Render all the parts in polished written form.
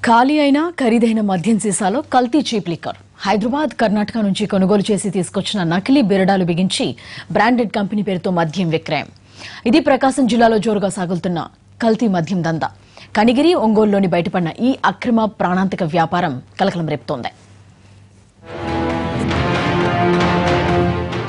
ఖాళీ అయిన ఖరీదైన మద్యం సీసాలో కల్తీ చీప్ లిక్కర్ హైదరాబాద్ కర్ణాటక నుంచి కొనుగోలు చేసి తీసుకొచ్చిన నకిలీ బిరడాలు బిగించి బ్రాండెడ్ కంపెనీ పేరుతో మద్యం విక్రయం. ఇది ప్రకాశం జిల్లాలో జోరుగా సాగుతున్న కల్తీ మద్యం దందా. కనిగిరి, ఒంగోలులోని బయటపడిన ఈ అక్రమ ప్రాణాంతక వ్యాపారం కలకలం రేపుతోంది.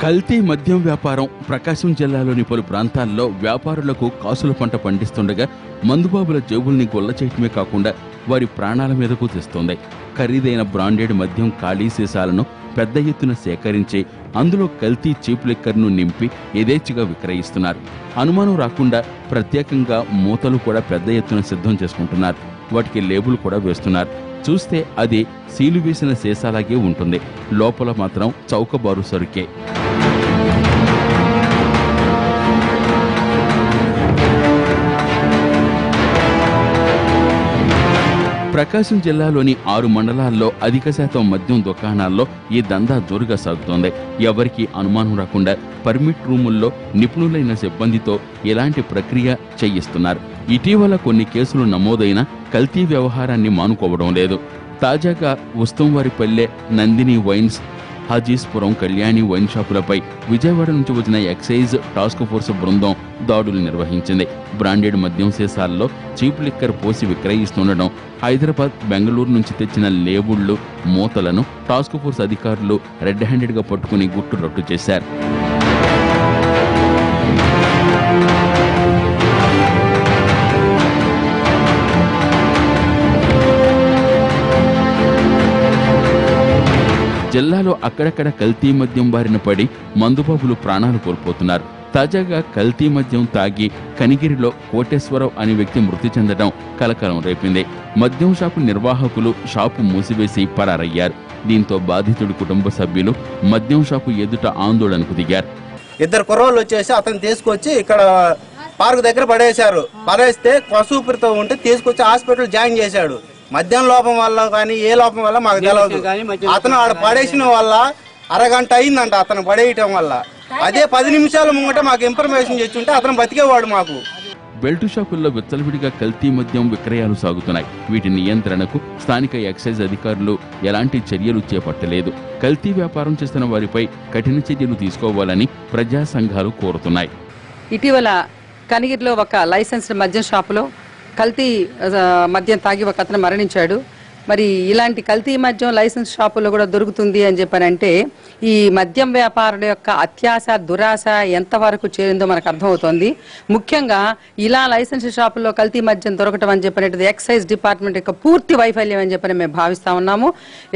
కల్తీ మద్యం వ్యాపారం ప్రకాశం జిల్లాలోని పలు ప్రాంతాల్లో వ్యాపారులకు కాసుల పంట పండిస్తుండగా మందుబాబుల జేబుల్ని గొల్ల చేయటమే కాకుండా వారి ప్రాణాల మీదకు తెస్తోంది. ఖరీదైన బ్రాండెడ్ మద్యం ఖాళీ సీసాలను పెద్ద ఎత్తున సేకరించి అందులో కల్తీ చీప్ లిక్కర్ను నింపి యథేచ్ఛగా విక్రయిస్తున్నారు. అనుమానం రాకుండా ప్రత్యేకంగా మూతలు కూడా పెద్ద ఎత్తున సిద్ధం చేసుకుంటున్నారు. వాటికి లేబుల్ కూడా వేస్తున్నారు. చూస్తే అది సీలు వేసిన సీసాలాగే ఉంటుంది. లోపల మాత్రం చౌకబారు సరుకే. ప్రకాశం జిల్లాలోని 6 మండలాల్లో అధిక శాతం మద్యం దుకాణాల్లో ఈ దందా జోరుగా సాగుతోంది. ఎవరికీ అనుమానం రాకుండా పర్మిట్ రూముల్లో నిపుణులైన సిబ్బందితో ఇలాంటి ప్రక్రియ చేయిస్తున్నారు. ఇటీవల కొన్ని కేసులు నమోదైన కల్తీ వ్యవహారాన్ని మానుకోవడం లేదు. తాజాగా ఉస్తంవారిపల్లె, నందిని వైన్స్, హాజీస్పురం, కళ్యాణి వైన్ షాపులపై విజయవాడ నుంచి వచ్చిన ఎక్సైజ్ టాస్క్ ఫోర్స్ బృందం దాడులు నిర్వహించింది. బ్రాండెడ్ మద్యం సీసాల్లో చీప్ లిక్కర్ పోసి విక్రయిస్తుండడం, హైదరాబాద్, బెంగళూరు నుంచి తెచ్చిన లేబుళ్లు, మూతలను టాస్క్ ఫోర్స్ అధికారులు రెడ్ హ్యాండెడ్గా పట్టుకుని గుట్టు రట్టు చేశారు. జిల్లాలో అక్కడక్కడ కల్తీ మద్యం బారిన పడి మందుబాబులు ప్రాణాలు కోల్పోతున్నారు. తాజాగా కల్తీ మద్యం తాగి కనిగిరిలో కోటేశ్వరరావు అనే వ్యక్తి మృతి చెందడం కలకలం రేపింది. మద్యం షాపు నిర్వాహకులు షాపు మూసివేసి పరారయ్యారు. దీంతో బాధితుడి కుటుంబ సభ్యులు మద్యం షాపు ఎదుట ఆందోళనకు దిగారు. 2 కుర్రోళ్ళు వచ్చేసి అతను తీసుకొచ్చి ఇక్కడ పార్క్ దగ్గర పడేశారు. పడేస్తే పశువుపిరితో ఉంటే తీసుకొచ్చి హాస్పిటల్ జాయిన్ చేశాడు. మద్యం లోపం వల్ల కానీ ఏ లోపం వల్ల మాకు తెలియదు. అతను ఆడ పడేసిన వల్ల అరగంట అయిందంట అతను పడేయటం వల్ల. అదే 10 నిమిషాల ముంగట మాకు ఇన్ఫర్మేషన్ చేస్తుంటే అతను బతికేవాడు. మాకు బెల్ట్ షాపుల్లో విచ్చలవిడిగా కల్తీ మద్యం విక్రయాలు సాగుతున్నాయి. వీటి నియంత్రణకు స్థానిక ఎక్సైజ్ అధికారులు ఎలాంటి చర్యలు చేపట్టలేదు. కల్తీ వ్యాపారం చేస్తున్న వారిపై కఠిన చర్యలు తీసుకోవాలని ప్రజా సంఘాలు కోరుతున్నాయి. ఇటీవల కనిగిరిలో ఒక లైసెన్స్డ్ మద్యం షాపులో కల్తీ మద్యం తాగి ఒక అతను మరణించాడు. మరి ఇలాంటి కల్తీ మద్యం లైసెన్స్ షాపుల్లో కూడా దొరుకుతుంది అని చెప్పారంటే ఈ మద్యం వ్యాపారుల యొక్క అత్యాశ, దురాశ ఎంతవరకు చేరిందో మనకు అర్థమవుతోంది. ముఖ్యంగా ఇలా లైసెన్స్ షాపుల్లో కల్తీ మద్యం దొరకటం అని చెప్పినట్టు ఎక్సైజ్ డిపార్ట్మెంట్ యొక్క పూర్తి వైఫల్యం అని చెప్పని మేము భావిస్తా ఉన్నాము.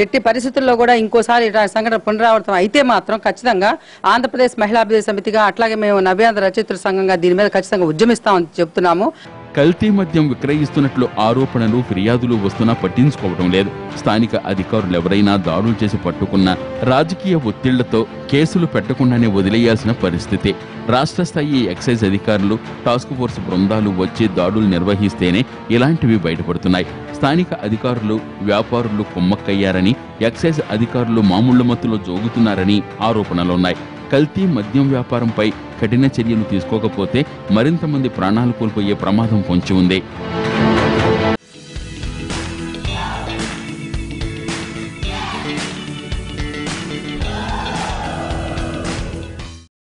ఎట్టి పరిస్థితుల్లో కూడా ఇంకోసారి సంఘటన పునరావృతం అయితే మాత్రం ఖచ్చితంగా ఆంధ్రప్రదేశ్ మహిళా అభివృద్ధి సమితిగా, అట్లాగే మేము నవ్యాంధ్ర రచయితల సంఘంగా దీని మీద ఖచ్చితంగా ఉద్యమిస్తామని చెప్తున్నాము. కల్తీ మద్యం విక్రయిస్తున్నట్లు ఆరోపణలు, ఫిర్యాదులు వస్తున్నా పట్టించుకోవడం లేదు. స్థానిక అధికారులు ఎవరైనా దాడులు చేసి పట్టుకున్నా రాజకీయ ఒత్తిళ్లతో కేసులు పెట్టకుండానే వదిలేయాల్సిన పరిస్థితి. రాష్ట్ర స్థాయి ఎక్సైజ్ అధికారులు, టాస్క్ ఫోర్స్ బృందాలు వచ్చి దాడులు నిర్వహిస్తేనే ఇలాంటివి బయటపడుతున్నాయి. స్థానిక అధికారులు, వ్యాపారులు కుమ్మక్కయ్యారని, ఎక్సైజ్ అధికారులు మామూళ్ల మత్తులో జోగుతున్నారని ఆరోపణలున్నాయి. కల్తీ మద్యం వ్యాపారంపై కఠిన చర్యలు తీసుకోకపోతే మరింత మంది ప్రాణాలు కోల్పోయే ప్రమాదం పొంచి ఉంది.